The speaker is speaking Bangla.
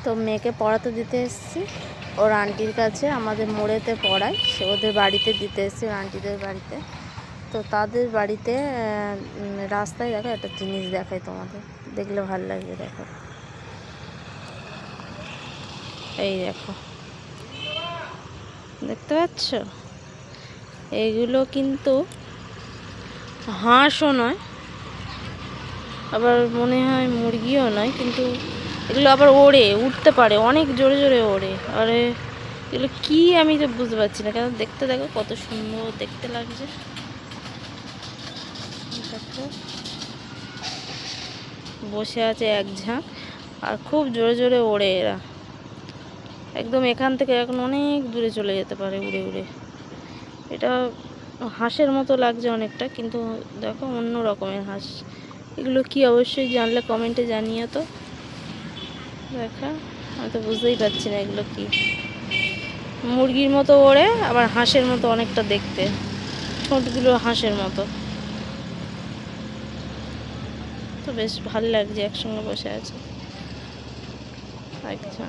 তো মেয়েকে পড়াতে দিতে এসেছি ওর আন্টির কাছে, আমাদের মোড়েতে পড়ায়, সে ওদের বাড়িতে দিতে এসেছি, আন্টিদের বাড়িতে। তো তাদের বাড়িতে রাস্তায় দেখো একটা জিনিস দেখায়, তোমাদের দেখলে ভালো লাগবে। দেখো, এই দেখো, দেখতে পাচ্ছ? এইগুলো কিন্তু হাঁসও নয়, আবার মনে হয় মুরগিও নয়, কিন্তু এগুলো আবার ওড়ে, উঠতে পারে, অনেক জোরে জোরে ওড়ে। আরে এগুলো কি আমি তো বুঝতে পারছি না, কেন দেখতে দেখো কত সুন্দর দেখতে লাগছে। দেখো, বসে আছে এক ঝাঁক, আর খুব জোরে জোরে ওড়ে এরা, একদম এখান থেকে এখন অনেক দূরে চলে যেতে পারে উড়ে উড়ে। এটা হাঁসের মতো লাগছে অনেকটা, কিন্তু দেখো অন্য রকমের হাঁস। এগুলো কি অবশ্যই জানলে কমেন্টে জানিয়ে তো। দেখা, আমি তো বুঝতেই পারছি না এগুলো কি। মুরগির মতো ওড়ে, আবার হাঁসের মতো অনেকটা দেখতে, ঠোঁটগুলো হাঁসের মতো। তো বেশ ভালো লাগছে, একসঙ্গে বসে আছে। আচ্ছা।